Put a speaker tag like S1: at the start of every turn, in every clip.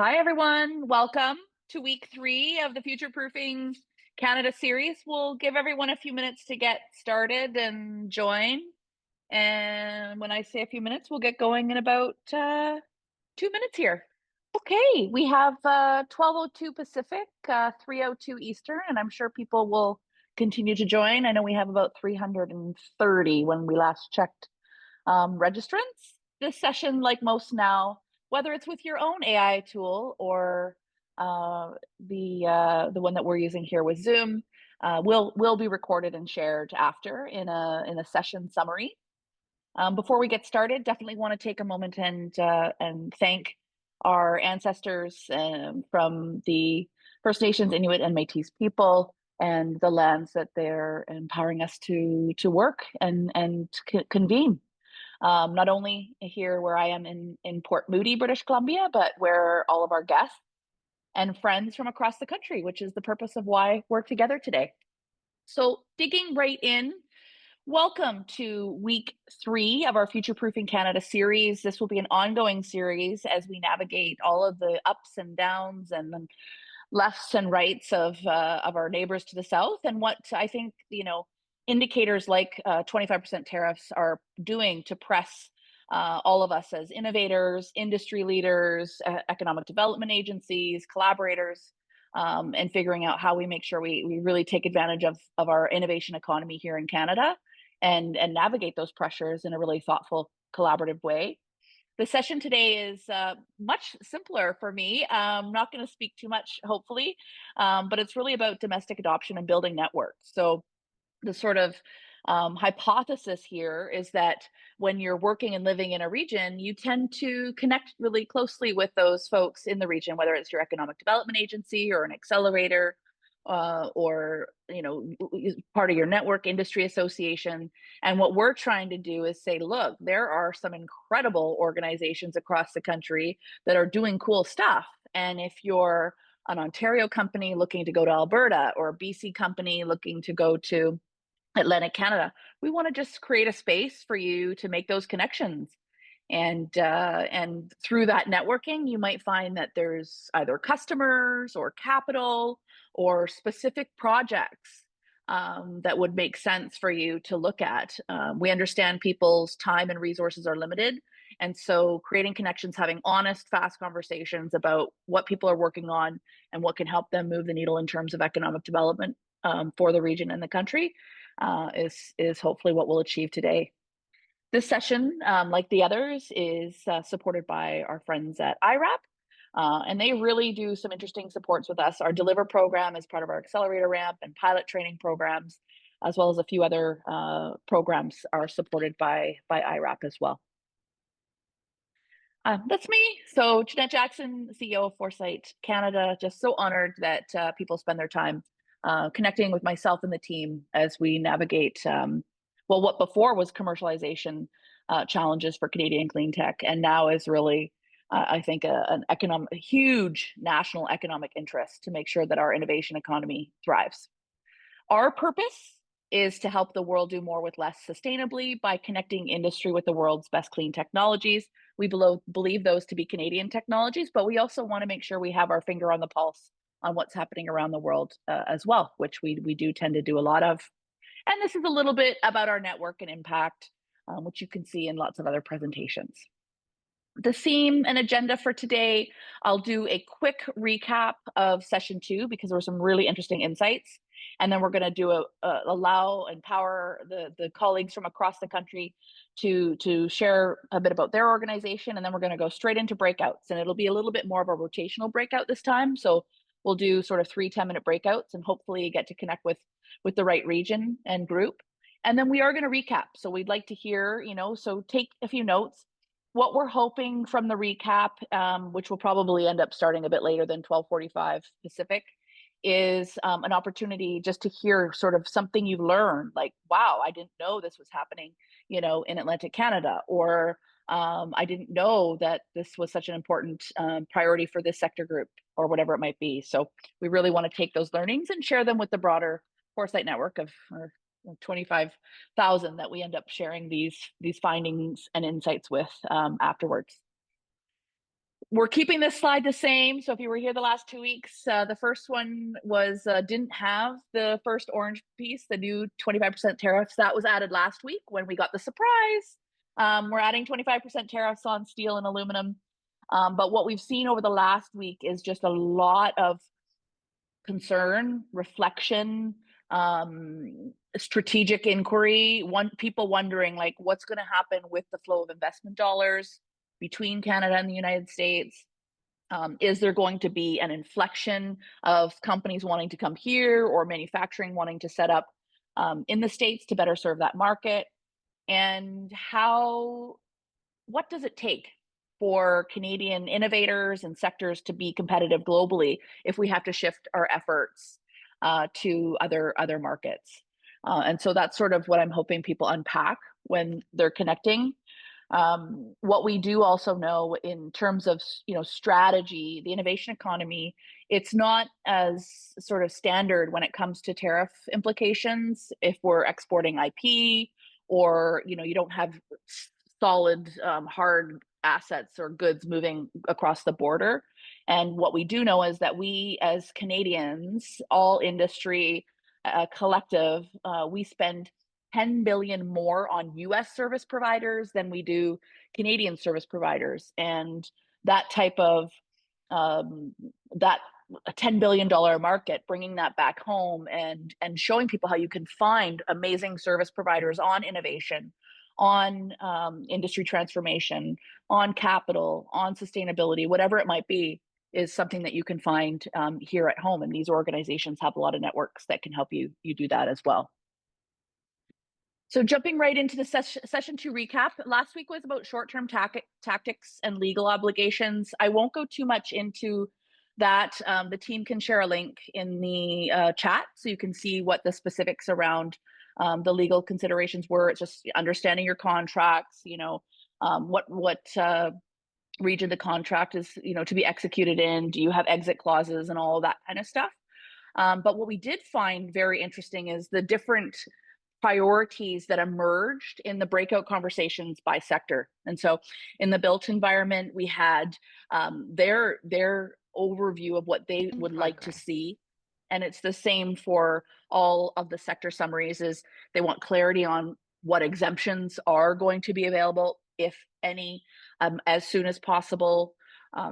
S1: Hi, everyone. Welcome to week 3 of the Future Proofing Canada series. We'll give everyone a few minutes to get started and join. And when I say a few minutes, we'll get going in about 2 minutes here. Okay, we have 12:02 Pacific, 3:02 Eastern, and I'm sure people will continue to join. I know we have about 330 when we last checked registrants. This session, like most now, whether it's with your own AI tool or the one that we're using here with Zoom, will be recorded and shared after in a session summary. Before we get started, definitely want to take a moment and thank our ancestors from the First Nations, Inuit, and Métis people, and the lands that they're empowering us to work and convene. Not only here where I am in Port Moody, British Columbia, but where all of our guests and friends from across the country, which is the purpose of why we're together today. So digging right in, welcome to week 3 of our Future Proofing Canada series. This will be an ongoing series as we navigate all of the ups and downs and the lefts and rights of our neighbors to the south, and what I think indicators like 25% tariffs are doing to press all of us as innovators, industry leaders, economic development agencies, collaborators, and figuring out how we make sure we really take advantage of our innovation economy here in Canada and navigate those pressures in a really thoughtful, collaborative way. The session today is much simpler for me. I'm not going to speak too much, hopefully, but it's really about domestic adoption and building networks. So the sort of hypothesis here is that when you're working and living in a region, you tend to connect really closely with those folks in the region, whether it's your economic development agency or an accelerator, or part of your network industry association. And what we're trying to do is say, look, there are some incredible organizations across the country that are doing cool stuff. And if you're an Ontario company looking to go to Alberta, or a BC company looking to go to Atlantic Canada, we want to just create a space for you to make those connections. And through that networking, you might find that there's either customers or capital or specific projects that would make sense for you to look at. We understand people's time and resources are limited. And so creating connections, having honest, fast conversations about what people are working on and what can help them move the needle in terms of economic development for the region and the country is hopefully what we'll achieve today. This session, like the others, is supported by our friends at IRAP, and they really do some interesting supports with us. Our Deliver program is part of our Accelerator Ramp and pilot training programs, as well as a few other programs are supported by IRAP as well. That's me. So Jeanette Jackson, CEO of Foresight Canada, just so honored that people spend their time connecting with myself and the team as we navigate what before was commercialization challenges for Canadian clean tech, and now is really, I think, a huge national economic interest to make sure that our innovation economy thrives. Our purpose is to help the world do more with less sustainably by connecting industry with the world's best clean technologies. We believe those to be Canadian technologies, but we also want to make sure we have our finger on the pulse on what's happening around the world as well, which we do tend to do a lot of. And this is a little bit about our network and impact, which you can see in lots of other presentations. The theme and agenda for today, I'll do a quick recap of session 2 because there were some really interesting insights. And then we're going to do empower the colleagues from across the country to share a bit about their organization. And then we're going to go straight into breakouts. And it'll be a little bit more of a rotational breakout this time. So we'll do sort of 3 10-minute breakouts and hopefully get to connect with the right region and group. And then we are going to recap. So we'd like to hear, so take a few notes. What we're hoping from the recap, which will probably end up starting a bit later than 12:45 Pacific, is an opportunity just to hear sort of something you've learned, like, wow, I didn't know this was happening, in Atlantic Canada, or I didn't know that this was such an important priority for this sector group, or whatever it might be. So we really want to take those learnings and share them with the broader Foresight network of 25,000 that we end up sharing these findings and insights with afterwards. We're keeping this slide the same. So if you were here the last 2 weeks, the first one was didn't have the first orange piece, the new 25% tariffs. That was added last week when we got the surprise. We're adding 25% tariffs on steel and aluminum. But what we've seen over the last week is just a lot of concern, reflection, strategic inquiry, people wondering like what's going to happen with the flow of investment dollars between Canada and the United States. Is there going to be an inflection of companies wanting to come here or manufacturing wanting to set up in the States to better serve that market? And what does it take for Canadian innovators and sectors to be competitive globally if we have to shift our efforts to other markets? And so that's sort of what I'm hoping people unpack when they're connecting. What we do also know in terms of strategy, the innovation economy, it's not as sort of standard when it comes to tariff implications. If we're exporting IP, or you don't have solid hard assets or goods moving across the border. And what we do know is that we as Canadians, all industry collective, we spend 10 billion more on US service providers than we do Canadian service providers. And that type of that a $10 billion market, bringing that back home and showing people how you can find amazing service providers on innovation, on industry transformation, on capital, on sustainability, whatever it might be, is something that you can find here at home. And these organizations have a lot of networks that can help you do that as well. So jumping right into the session 2 recap, last week was about short-term tactics and legal obligations. I won't go too much into that. The team can share a link in the chat so you can see what the specifics around the legal considerations were. It's just understanding your contracts, what region the contract is, to be executed in. Do you have exit clauses and all of that kind of stuff? But what we did find very interesting is the different priorities that emerged in the breakout conversations by sector. And so in the built environment, we had their overview of what they would like to see. And it's the same for all of the sector summaries, is they want clarity on what exemptions are going to be available, if any, as soon as possible.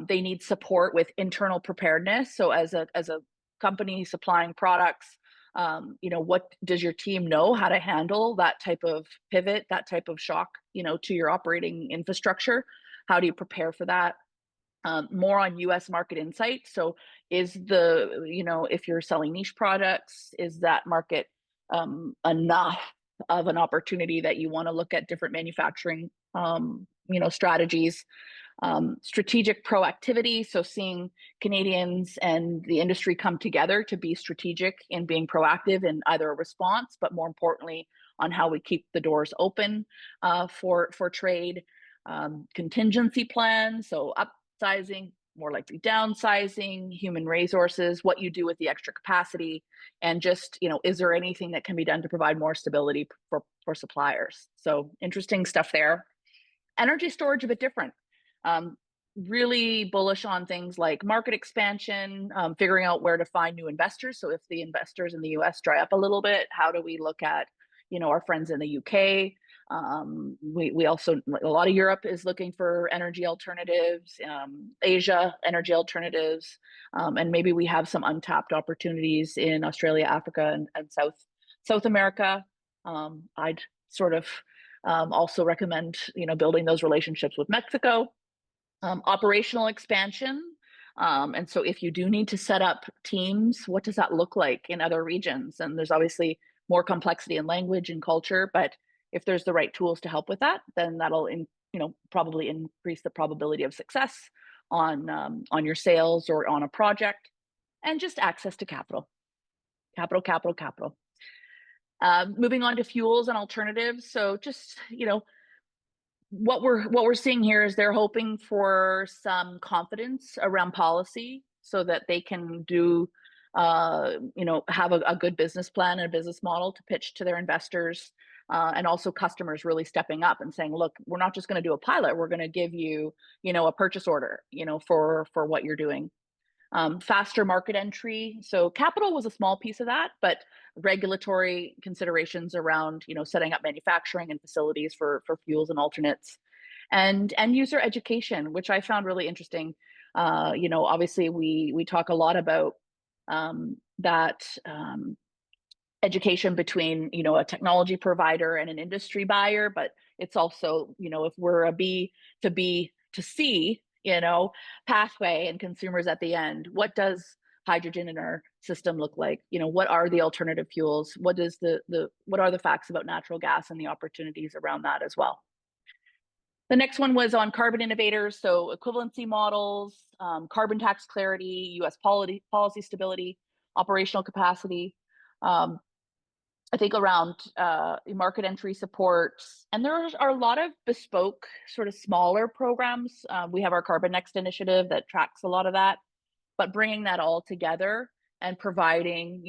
S1: They need support with internal preparedness. So as a company supplying products, what does your team know how to handle that type of pivot, that type of shock, to your operating infrastructure? How do you prepare for that? More on US market insight. So is if you're selling niche products, is that market enough of an opportunity that you want to look at different manufacturing, strategies? Strategic proactivity, so seeing Canadians and the industry come together to be strategic in being proactive in either a response, but more importantly, on how we keep the doors open for trade. Contingency plans, so upsizing, more likely downsizing, human resources, what you do with the extra capacity, and just, is there anything that can be done to provide more stability for suppliers? So interesting stuff there. Energy storage, a bit different. Really bullish on things like market expansion, figuring out where to find new investors. So if the investors in the US dry up a little bit, how do we look at, our friends in the UK? We also, a lot of Europe is looking for energy alternatives, Asia, energy alternatives, and maybe we have some untapped opportunities in Australia, Africa, and South America. I'd sort of also recommend, building those relationships with Mexico. Operational expansion. And so if you do need to set up teams, what does that look like in other regions? And there's obviously more complexity in language and culture, but if there's the right tools to help with that, then that'll probably increase the probability of success on your sales or on a project. And just access to capital. Moving on to fuels and alternatives. So just, what we're seeing here is they're hoping for some confidence around policy so that they can do, have a good business plan and a business model to pitch to their investors. and also customers really stepping up and saying, look, we're not just going to do a pilot, we're going to give you, a purchase order, for what you're doing. Faster market entry. So capital was a small piece of that, but regulatory considerations around, setting up manufacturing and facilities for fuels and alternates, and end user education, which I found really interesting. Obviously we talk a lot about that education between, a technology provider and an industry buyer, but it's also, if we're a B to B to C, pathway and consumers at the end, what does hydrogen in our system look like? What are the alternative fuels? What is what are the facts about natural gas and the opportunities around that as well? The next one was on carbon innovators, so equivalency models, carbon tax clarity, U.S. policy stability, operational capacity. I think around market entry support, and there are a lot of bespoke, sort of smaller programs. We have our Carbon Next initiative that tracks a lot of that, but bringing that all together and providing,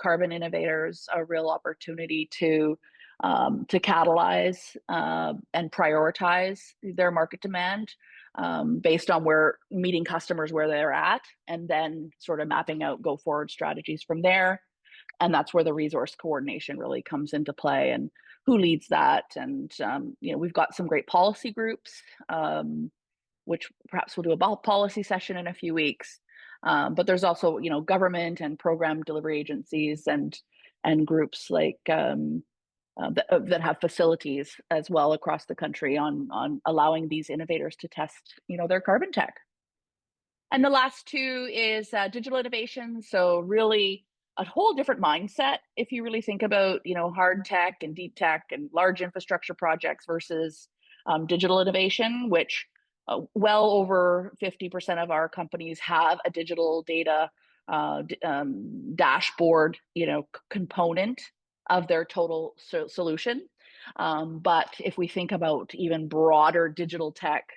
S1: carbon innovators a real opportunity to catalyze and prioritize their market demand based on meeting customers where they're at, and then sort of mapping out go forward strategies from there. And that's where the resource coordination really comes into play, and who leads that. And we've got some great policy groups, which perhaps we'll do a policy session in a few weeks. But there's also, government and program delivery agencies and groups like that have facilities as well across the country on allowing these innovators to test, their carbon tech. And the last two is digital innovation. So really a whole different mindset if you really think about, hard tech and deep tech and large infrastructure projects versus digital innovation, which well over 50% of our companies have a digital data dashboard, component of their total solution. But if we think about even broader digital tech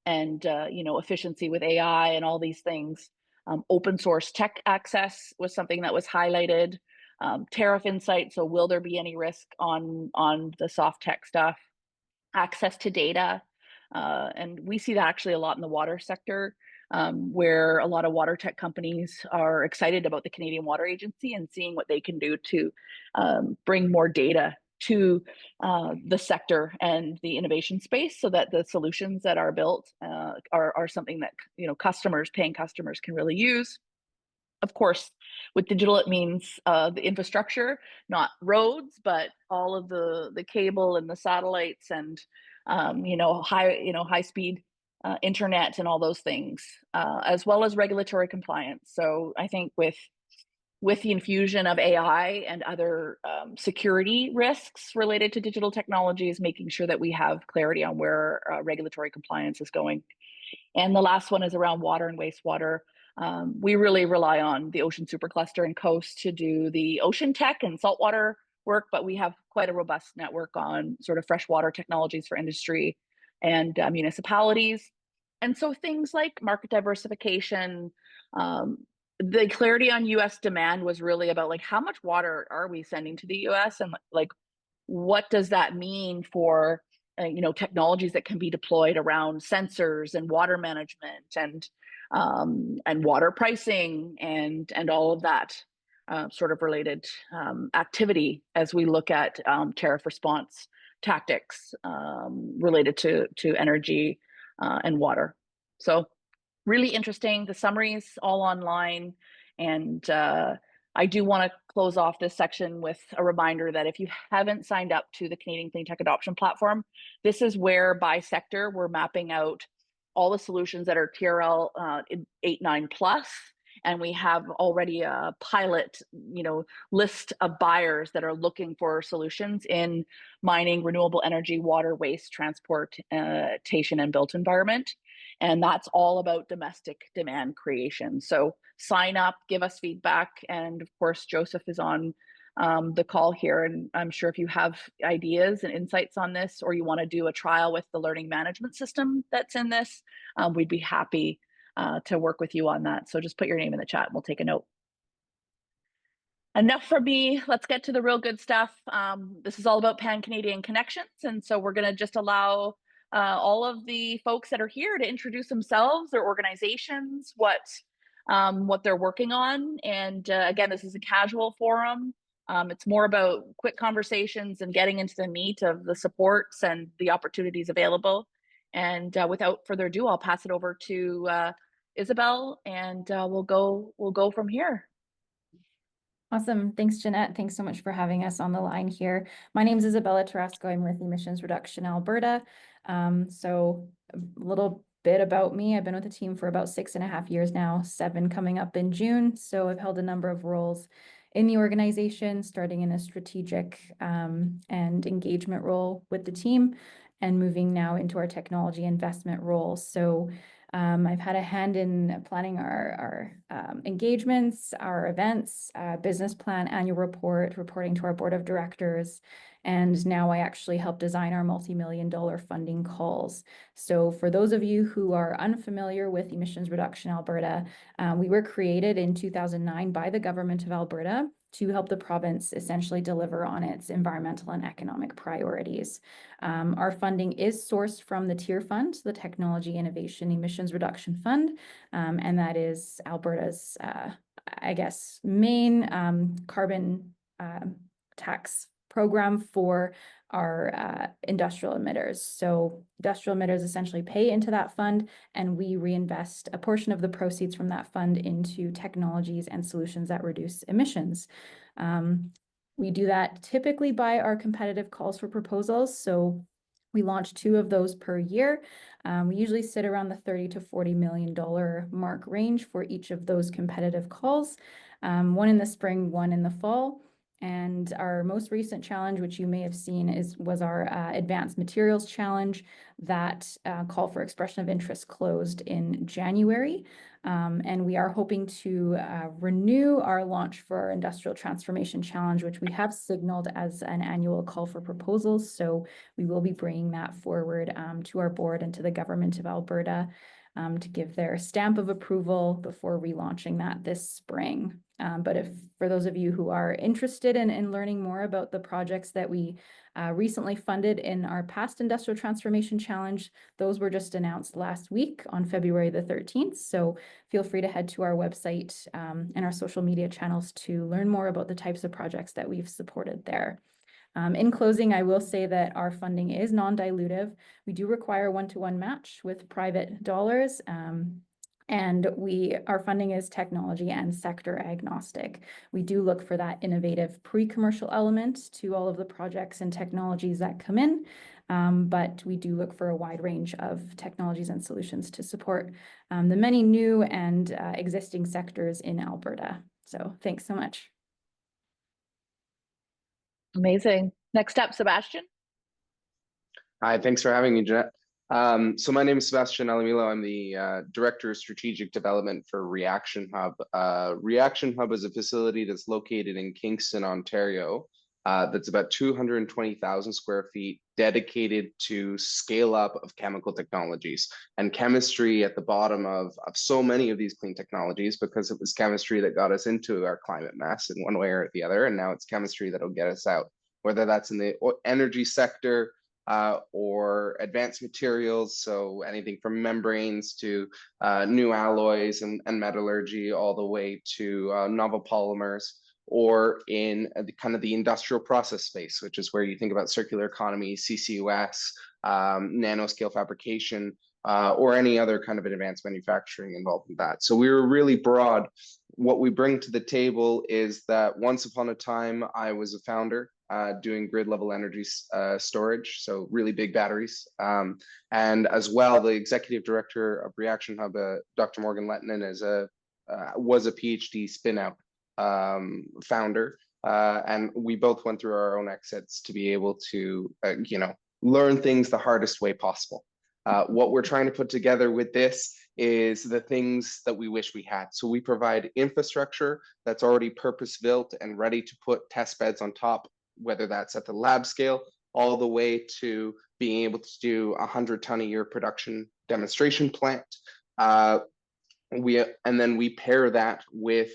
S1: and efficiency with AI and all these things, open source tech access was something that was highlighted. Tariff insight. So will there be any risk on the soft tech stuff? Access to data. And we see that actually a lot in the water sector, where a lot of water tech companies are excited about the Canadian Water Agency and seeing what they can do to bring more data to the sector and the innovation space, so that the solutions that are built are something that paying customers can really use. Of course, with digital, it means the infrastructure, not roads, but all of the cable and the satellites and high speed internet and all those things, as well as regulatory compliance. So I think with the infusion of AI and other security risks related to digital technologies, making sure that we have clarity on where regulatory compliance is going. And the last one is around water and wastewater. We really rely on the Ocean Supercluster and Coast to do the ocean tech and saltwater work, but we have quite a robust network on sort of freshwater technologies for industry and municipalities. And so things like market diversification, the clarity on US demand was really about like, how much water are we sending to the US, and like, what does that mean for technologies that can be deployed around sensors and water management and water pricing and all of that sort of related activity as we look at tariff response tactics related to energy and water. So really interesting. The summaries all online. And I do want to close off this section with a reminder that if you haven't signed up to the Canadian Clean Tech Adoption Platform, this is where by sector we're mapping out all the solutions that are TRL 8.9 plus. And we have already a pilot, list of buyers that are looking for solutions in mining, renewable energy, water, waste, transportation, and built environment. And that's all about domestic demand creation. So sign up, give us feedback. And of course, Joseph is on the call here. And I'm sure if you have ideas and insights on this, or you want to do a trial with the learning management system that's in this, we'd be happy to work with you on that. So just put your name in the chat and we'll take a note. enough from me. Let's get to the real good stuff. This is all about Pan-Canadian connections. And so we're going to just allow all of the folks that are here to introduce themselves, their organizations, what they're working on. And again, this is a casual forum. It's more about quick conversations and getting into the meat of the supports and the opportunities available. And without further ado, I'll pass it over to Isabel, and we'll go from here.
S2: Awesome. Thanks, Jeanette. Thanks so much for having us on the line here. My name is Isabella Tarasco. I'm with Emissions Reduction Alberta. So a little bit about me. I've been with the team for about 6.5 years now, 7 coming up in June. So I've held a number of roles in the organization, starting in a strategic and engagement role with the team and moving now into our technology investment role. So I've had a hand in planning our engagements, our events, business plan, annual report, reporting to our board of directors. And now I actually help design our multi-million-dollar funding calls. So for those of you who are unfamiliar with Emissions Reduction Alberta, we were created in 2009 by the government of Alberta to help the province essentially deliver on its environmental and economic priorities. Our funding is sourced from the TIER Fund, the Technology Innovation Emissions Reduction Fund, and that is Alberta's, I guess, main carbon tax program for our industrial emitters. So industrial emitters essentially pay into that fund, and we reinvest a portion of the proceeds from that fund into technologies and solutions that reduce emissions. We do that typically by our competitive calls for proposals. So we launch 2 of those per year. We usually sit around the $30 to $40 million mark range for each of those competitive calls, one in the spring, one in the fall. And our most recent challenge, which you may have seen, was our Advanced Materials Challenge. That call for expression of interest closed in January. And we are hoping to renew our launch for our Industrial Transformation Challenge, which we have signaled as an annual call for proposals. So we will be bringing that forward to our board and to the government of Alberta to give their stamp of approval before relaunching that this spring. But if for those of you who are interested in learning more about the projects that we recently funded in our past Industrial Transformation Challenge, those were just announced last week on February the 13th. So feel free to head to our website and our social media channels to learn more about the types of projects that we've supported there. In closing, I will say that our funding is non-dilutive. We do require 1-to-1 match with private dollars. And our funding is technology and sector agnostic. We do look for that innovative pre-commercial element to all of the projects and technologies that come in, but we do look for a wide range of technologies and solutions to support the many new and existing sectors in Alberta. So thanks so much.
S1: Amazing. Next up, Sebastian.
S3: Hi, thanks for having me, Jeanette. So my name is Sebastian Alamilo. I'm the Director of Strategic Development for Reaction Hub. Reaction Hub is a facility that's located in Kingston, Ontario, that's about 220,000 square feet, dedicated to scale up of chemical technologies and chemistry at the bottom of so many of these clean technologies, because it was chemistry that got us into our climate mess in one way or the other, and now it's chemistry that'll get us out, whether that's in the energy sector, or advanced materials, so anything from membranes to new alloys and metallurgy, all the way to novel polymers, or in the industrial process space, which is where you think about circular economy, CCUS, nanoscale fabrication, or any other kind of advanced manufacturing involved in that. So we were really broad. What we bring to the table is that once upon a time, I was a founder doing grid level energy storage, so really big batteries. And as well, the executive director of Reaction Hub, Dr. Morgan Lettinen, was a PhD spin-out founder. And we both went through our own exits to be able to, learn things the hardest way possible. What we're trying to put together with this is the things that we wish we had. So we provide infrastructure that's already purpose-built and ready to put test beds on top, whether that's at the lab scale, all the way to being able to do 100-ton-a-year production demonstration plant. And then we pair that with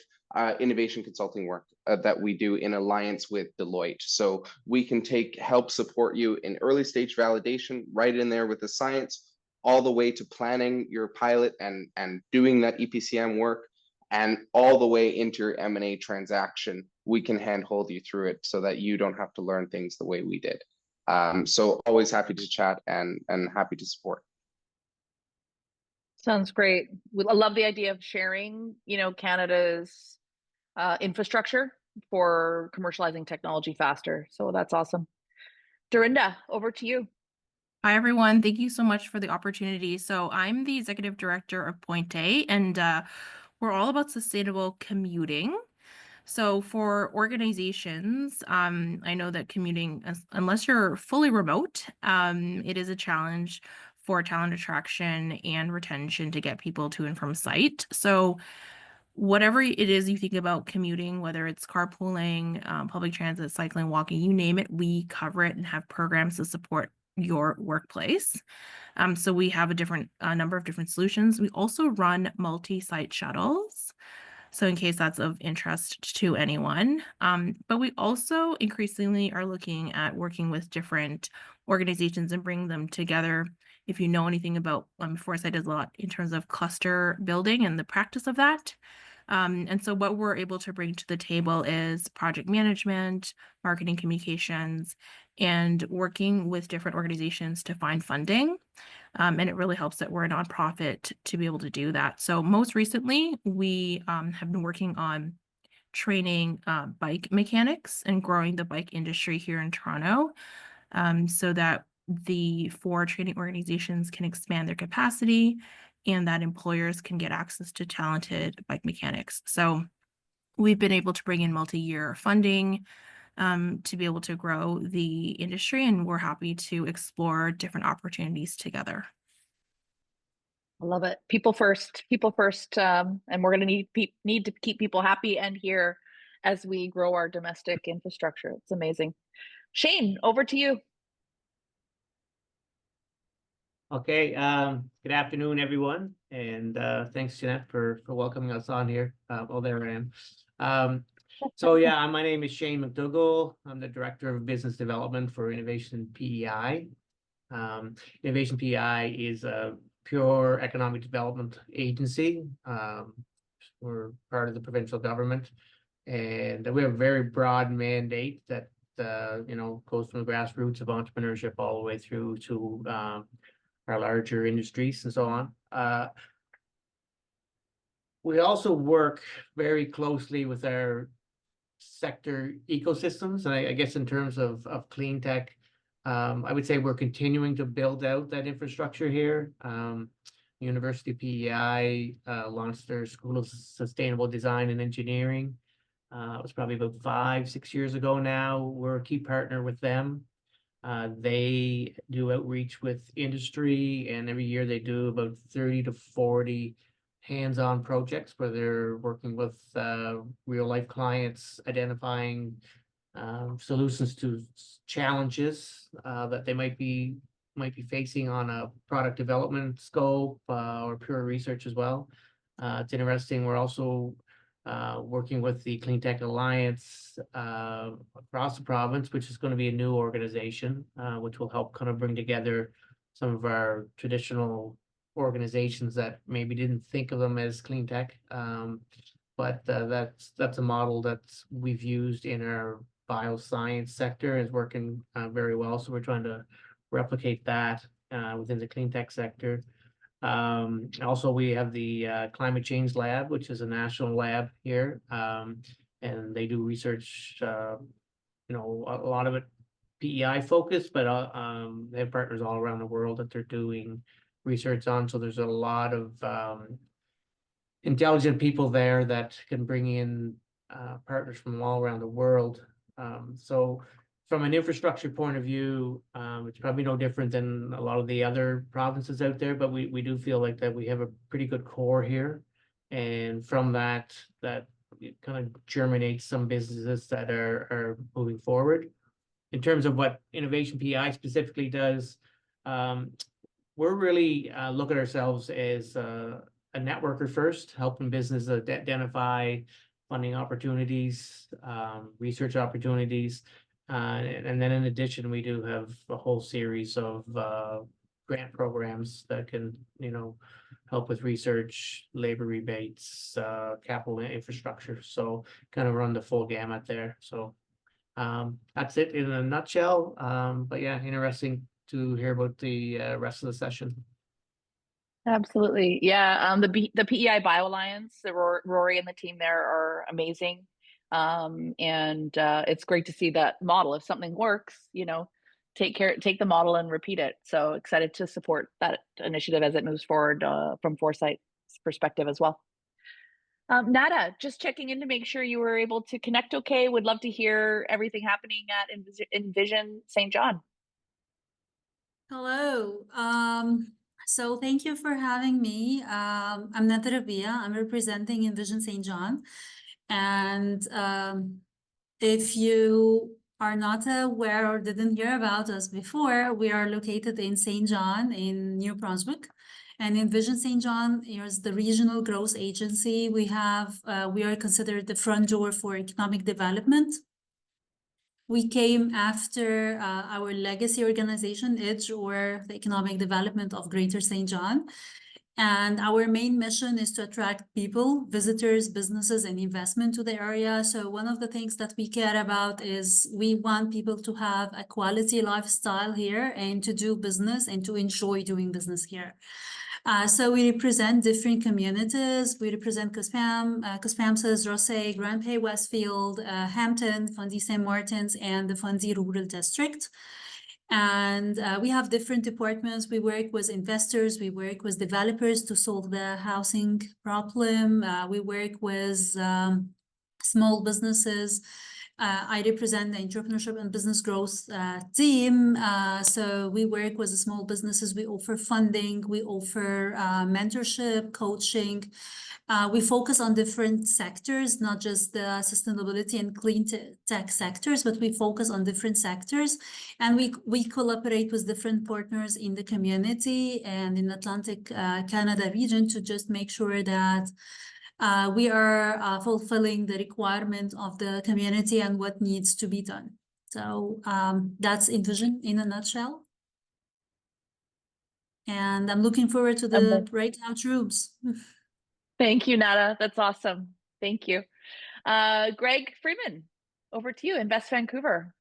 S3: innovation consulting work. that we do in alliance with Deloitte. So we can help support you in early stage validation, right in there with the science, all the way to planning your pilot and doing that EPCM work, and all the way into your M&A transaction. We can handhold you through it so that you don't have to learn things the way we did. So always happy to chat and happy to support.
S1: Sounds great. I love the idea of sharing, Canada's infrastructure for commercializing technology faster. So that's awesome. Dorinda, over to you.
S4: Hi, everyone. Thank you so much for the opportunity. So I'm the executive director of Point A, and we're all about sustainable commuting. So for organizations, I know that commuting, unless you're fully remote, it is a challenge for talent attraction and retention to get people to and from site. So whatever it is you think about commuting, whether it's carpooling, public transit, cycling, walking, you name it, we cover it and have programs to support your workplace. So we have a number of different solutions. We also run multi-site shuttles. So in case that's of interest to anyone. But we also increasingly are looking at working with different organizations and bringing them together. If you know anything about, Foresight does a lot in terms of cluster building and the practice of that. And so what we're able to bring to the table is project management, marketing communications, and working with different organizations to find funding. And it really helps that we're a nonprofit to be able to do that. So most recently, we have been working on training bike mechanics and growing the bike industry here in Toronto, so that the 4 training organizations can expand their capacity and that employers can get access to talented bike mechanics. So we've been able to bring in multi-year funding to be able to grow the industry, and we're happy to explore different opportunities together.
S1: I love it. People first, and we're going to need to keep people happy and here as we grow our domestic infrastructure. It's amazing. Shane, over to you.
S5: Okay, good afternoon, everyone, and thanks, Jeanette, for welcoming us on here. Oh, there I am. So yeah, my name is Shane McDougall. I'm the Director of Business Development for Innovation PEI. Innovation PEI is a pure economic development agency. We're part of the provincial government, and we have a very broad mandate that goes from the grassroots of entrepreneurship all the way through to our larger industries and so on. We also work very closely with our sector ecosystems, and I guess in terms of clean tech, I would say we're continuing to build out that infrastructure here. University PEI launched their School of Sustainable Design and Engineering. It was probably about 5-6 years ago now. We're a key partner with them. They do outreach with industry, and every year they do about 30 to 40 hands-on projects where they're working with real-life clients, identifying solutions to challenges that they might be facing on a product development scope or pure research as well. It's interesting. We're also working with the Cleantech Alliance across the province, which is going to be a new organization, which will help kind of bring together some of our traditional organizations that maybe didn't think of them as clean tech. But that's a model that we've used in our bioscience sector, is working very well. So we're trying to replicate that within the clean tech sector. Also, we have the Climate Change Lab, which is a national lab here, and they do research, a lot of it PEI focused, but they have partners all around the world that they're doing research on. So there's a lot of intelligent people there that can bring in partners from all around the world. So from an infrastructure point of view, it's probably no different than a lot of the other provinces out there, but we do feel like that we have a pretty good core here. And from that kind of germinates some businesses that are moving forward. In terms of what Innovation PEI specifically does, we're really look at ourselves as a networker first, helping businesses identify funding opportunities, research opportunities. And then in addition, we do have a whole series of grant programs that can, help with research, labor rebates, capital infrastructure. So kind of run the full gamut there. So that's it in a nutshell. But yeah, interesting to hear about the rest of the session.
S1: Absolutely. Yeah. The PEI Bio Alliance, Rory and the team there are amazing. And it's great to see that model. If something works, take the model and repeat it. So excited to support that initiative as it moves forward from Foresight's perspective as well. Nada, just checking in to make sure you were able to connect okay. Would love to hear everything happening at Envision St. John.
S6: Hello. So thank you for having me. I'm Nada Rabia. I'm representing Envision St. John. And if you are not aware or didn't hear about us before, we are located in St. John in New Brunswick. And Envision St. John is the regional growth agency. We are considered the front door for economic development. We came after our legacy organization, EDGE, or the Economic Development of Greater St. John. And our main mission is to attract people, visitors, businesses, and investment to the area. So one of the things that we care about is we want people to have a quality lifestyle here and to do business and to enjoy doing business here. So we represent different communities. We represent Cospamses, Rossay, Grand Bay, Westfield, Hampton, Fundy St. Martin's, and the Fundy Rural District. And we have different departments. We work with investors. We work with developers to solve the housing problem. We work with small businesses. I represent the entrepreneurship and business growth team. So we work with the small businesses. We offer funding. We offer mentorship, coaching. We focus on different sectors, not just the sustainability and clean tech sectors, but we focus on different sectors. And we collaborate with different partners in the community and in Atlantic Canada region to just make sure that we are fulfilling the requirement of the community and what needs to be done. So that's Envision in a nutshell. And I'm looking forward to the breakout rooms.
S1: Thank you, Nada. That's awesome. Thank you. Greg Freeman, over to you, Invest Vancouver.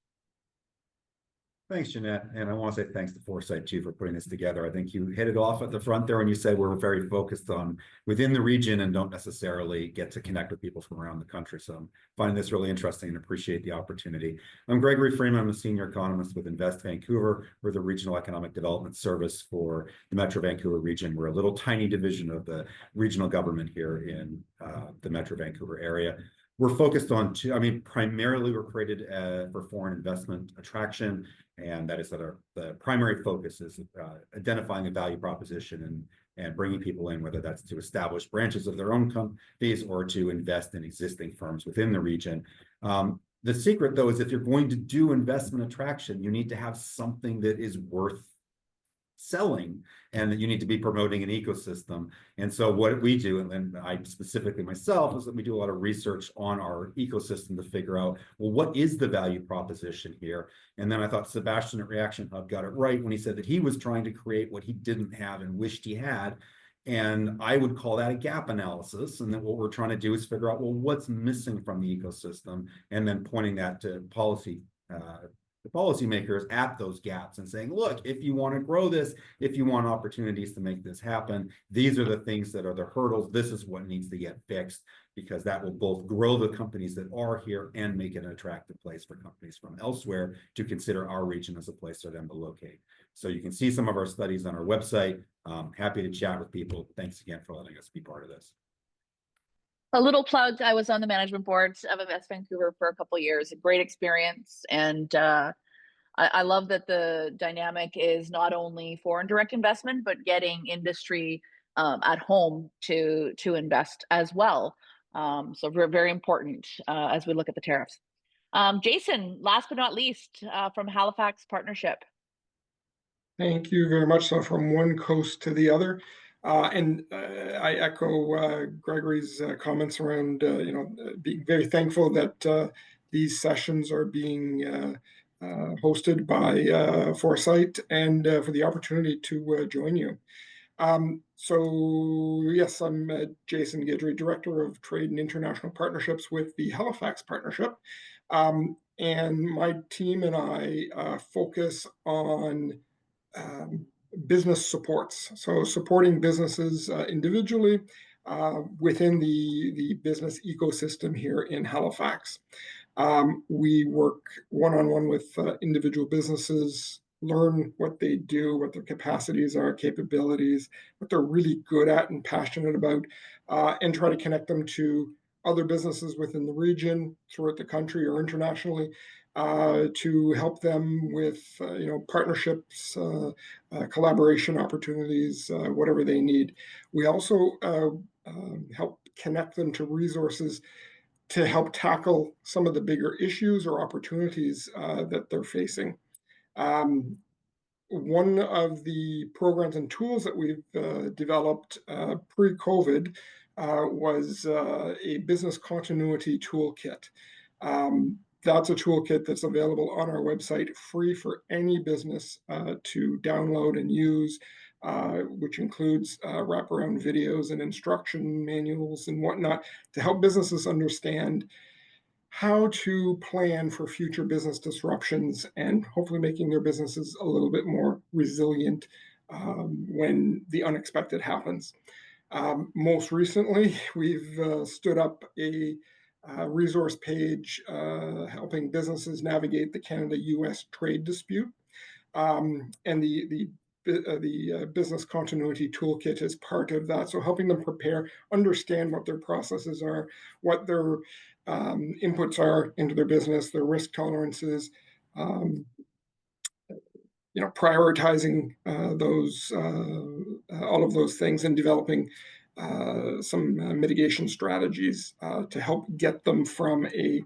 S7: Thanks, Jeanette. And I want to say thanks to Foresight too for putting this together. I think you hit it off at the front there when you said we're very focused on within the region and don't necessarily get to connect with people from around the country. So I'm finding this really interesting and appreciate the opportunity. I'm Gregory Freeman. I'm a senior economist with Invest Vancouver. We're the regional economic development service for the Metro Vancouver region. We're a little tiny division of the regional government here in the Metro Vancouver area. We're focused on primarily we're created for foreign investment attraction, and that is that the primary focus is identifying a value proposition and bringing people in, whether that's to establish branches of their own companies or to invest in existing firms within the region. The secret, though, is if you're going to do investment attraction, you need to have something that is worth selling, and that you need to be promoting an ecosystem. And so what we do, and then I specifically myself, is that we do a lot of research on our ecosystem to figure out, well, what is the value proposition here? And then I thought Sebastian at Reaction Hub got it right when he said that he was trying to create what he didn't have and wished he had. And I would call that a gap analysis. And then what we're trying to do is figure out, well, what's missing from the ecosystem, and then pointing that to the policymakers at those gaps and saying, look, if you want to grow this, if you want opportunities to make this happen, these are the things that are the hurdles. This is what needs to get fixed, because that will both grow the companies that are here and make it an attractive place for companies from elsewhere to consider our region as a place for them to locate. So you can see some of our studies on our website. Happy to chat with people. Thanks again for letting us be part of this.
S1: A little plug, I was on the management board of Invest Vancouver for a couple of years, a great experience. And I love that the dynamic is not only foreign direct investment, but getting industry at home to invest as well. So very important as we look at the tariffs. Jason, last but not least, from Halifax Partnership.
S8: Thank you very much. So from one coast to the other, I echo Gregory's comments around, being very thankful that these sessions are being hosted by Foresight and for the opportunity to join you. So yes, I'm Jason Guidry, Director of Trade and International Partnerships with the Halifax Partnership. And my team and I focus on business supports. So supporting businesses individually within the business ecosystem here in Halifax. We work one-on-one with individual businesses, learn what they do, what their capacities are, capabilities, what they're really good at and passionate about, and try to connect them to other businesses within the region, throughout the country or internationally, to help them with partnerships, collaboration opportunities, whatever they need. We also help connect them to resources to help tackle some of the bigger issues or opportunities that they're facing. One of the programs and tools that we've developed pre-COVID was a business continuity toolkit. That's a toolkit that's available on our website, free for any business to download and use, which includes wraparound videos and instruction manuals and whatnot to help businesses understand how to plan for future business disruptions and hopefully making their businesses a little bit more resilient when the unexpected happens. Most recently, we've stood up a resource page helping businesses navigate the Canada-US trade dispute. And the business continuity toolkit is part of that. So helping them prepare, understand what their processes are, what their inputs are into their business, their risk tolerances, prioritizing those, all of those things, and developing some mitigation strategies to help get them from a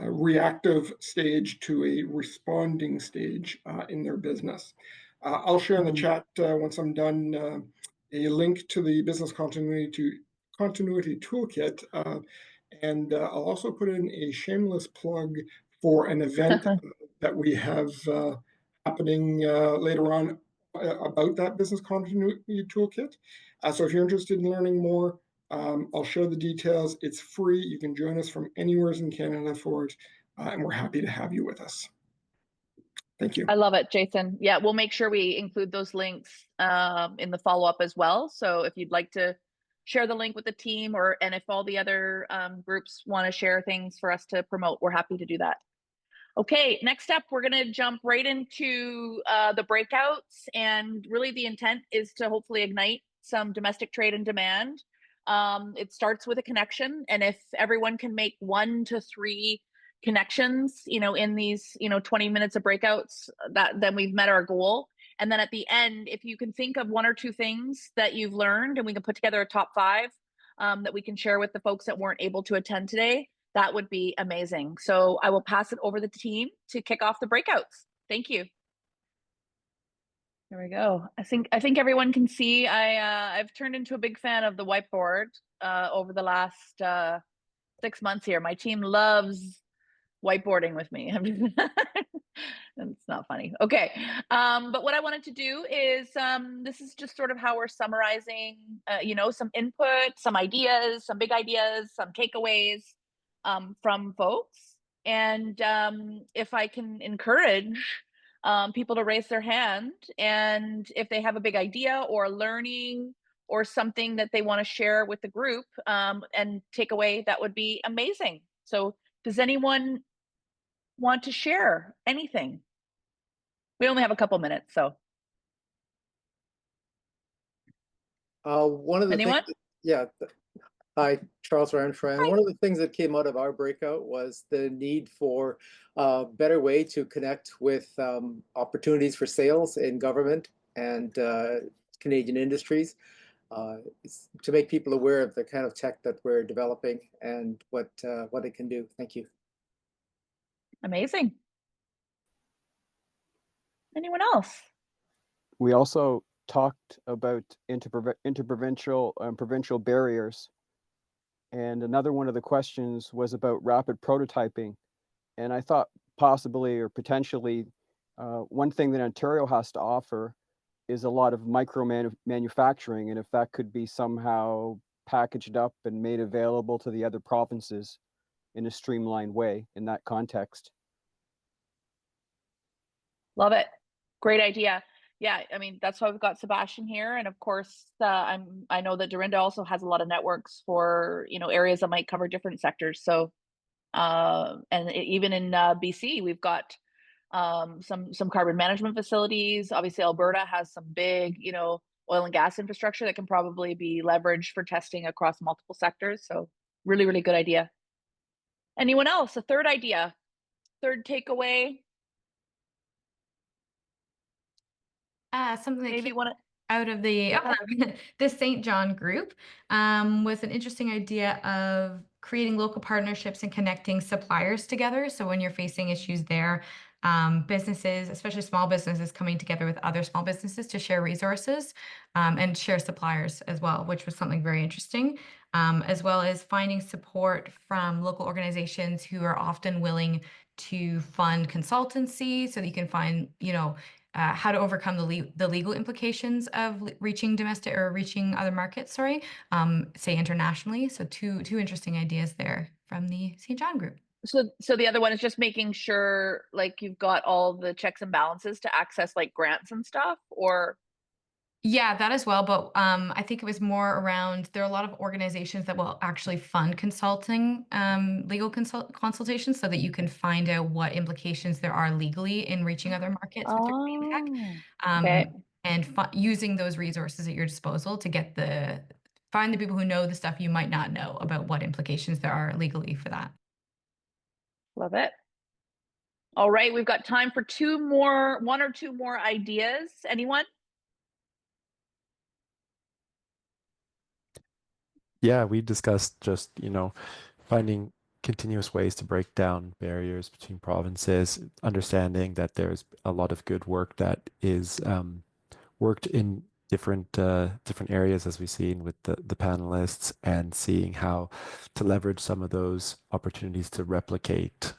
S8: reactive stage to a responding stage in their business. I'll share in the chat once I'm done a link to the business continuity toolkit, and I'll also put in a shameless plug for an event that we have happening later on about that business continuity toolkit. So if you're interested in learning more, I'll share the details. It's free. You can join us from anywhere in Canada for it, and we're happy to have you with us. Thank you.
S1: I love it, Jason. Yeah, we'll make sure we include those links in the follow-up as well. So if you'd like to share the link with the team, and if all the other groups want to share things for us to promote, we're happy to do that. Okay, next up, we're going to jump right into the breakouts. And really the intent is to hopefully ignite some domestic trade and demand. It starts with a connection. And if everyone can make 1 to 3 connections, in these, 20 minutes of breakouts, then we've met our goal. And then at the end, if you can think of 1 or 2 things that you've learned, and we can put together a top 5 that we can share with the folks that weren't able to attend today, that would be amazing. So I will pass it over to the team to kick off the breakouts. Thank you. There we go. I think everyone can see I've turned into a big fan of the whiteboard over the last 6 months here. My team loves whiteboarding with me. It's not funny. Okay. But what I wanted to do is this is just sort of how we're summarizing, some input, some ideas, some big ideas, some takeaways from folks. And if I can encourage people to raise their hand, and if they have a big idea or learning or something that they want to share with the group and take away, that would be amazing. So does anyone want to share anything? We only have a couple minutes, so.
S9: One of the
S1: Anyone?
S9: things, yeah. Hi, Charles Armstrong. One of the things that came out of our breakout was the need for a better way to connect with opportunities for sales in government and Canadian industries, to make people aware of the kind of tech that we're developing and what it can do. Thank you.
S1: Amazing. Anyone else?
S10: We also talked about interprovincial and provincial barriers. And another one of the questions was about rapid prototyping. And I thought possibly or potentially one thing that Ontario has to offer is a lot of manufacturing, and if that could be somehow packaged up and made available to the other provinces in a streamlined way in that context.
S1: Love it. Great idea. Yeah, I mean, that's why we've got Sebastian here. And of course, I know that Dorinda also has a lot of networks for, areas that might cover different sectors. So, even in BC, we've got some carbon management facilities. Obviously, Alberta has some big, oil and gas infrastructure that can probably be leveraged for testing across multiple sectors. So really, really good idea. Anyone else? A third idea, third takeaway?
S11: Something that
S1: Maybe
S11: came
S1: one.
S11: out of the the St. John group was an interesting idea of creating local partnerships and connecting suppliers together. So when you're facing issues there, businesses, especially small businesses, coming together with other small businesses to share resources and share suppliers as well, which was something very interesting, as well as finding support from local organizations who are often willing to fund consultancy so that you can find, how to overcome the legal implications of reaching domestic or reaching other markets, say internationally. So two interesting ideas there from the St. John group.
S1: So the other one is just making sure like you've got all the checks and balances to access like grants and stuff, or
S11: yeah, that as well. But I think it was more around there are a lot of organizations that will actually fund consulting, legal consultations so that you can find out what implications there are legally in reaching other markets with your clean tech.
S1: Okay.
S11: And using those resources at your disposal to find the people who know the stuff you might not know about what implications there are legally for that.
S1: Love it. All right, we've got time for one or two more ideas. Anyone?
S12: Yeah, we discussed just, finding continuous ways to break down barriers between provinces, understanding that there's a lot of good work that is worked in different areas, as we've seen with the panelists, and seeing how to leverage some of those opportunities to replicate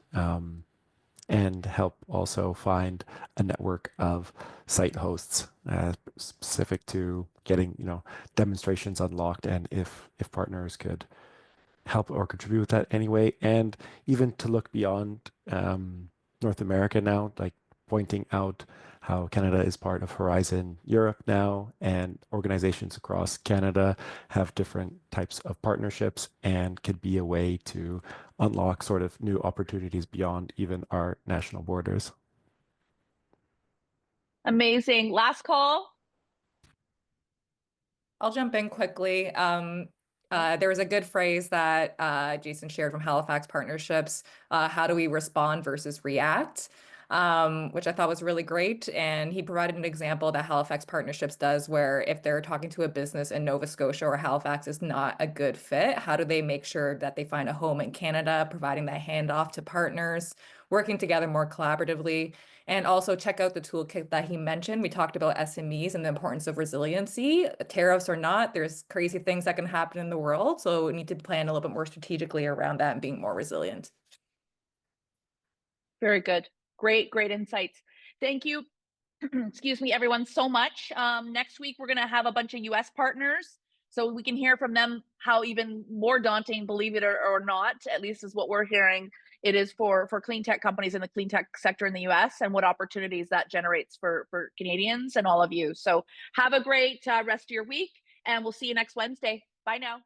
S12: and help also find a network of site hosts specific to getting demonstrations unlocked, and if partners could help or contribute with that anyway, and even to look beyond North America now, like pointing out how Canada is part of Horizon Europe now, and organizations across Canada have different types of partnerships and could be a way to unlock sort of new opportunities beyond even our national borders.
S1: Amazing. Last call.
S13: I'll jump in quickly. There was a good phrase that Jason shared from Halifax Partnerships. How do we respond versus react? Which I thought was really great. And he provided an example that Halifax Partnerships does, where if they're talking to a business in Nova Scotia or Halifax is not a good fit, how do they make sure that they find a home in Canada, providing that handoff to partners, working together more collaboratively? And also check out the toolkit that he mentioned. We talked about SMEs and the importance of resiliency. Tariffs or not, there's crazy things that can happen in the world. So we need to plan a little bit more strategically around that and being more resilient.
S1: Very good. Great insights. Thank you. Excuse me, everyone, so much. Next week, we're going to have a bunch of US partners, so we can hear from them how even more daunting, believe it or not, at least is what we're hearing, it is for clean tech companies in the clean tech sector in the US, and what opportunities that generates for Canadians and all of you. So have a great rest of your week, and we'll see you next Wednesday. Bye now.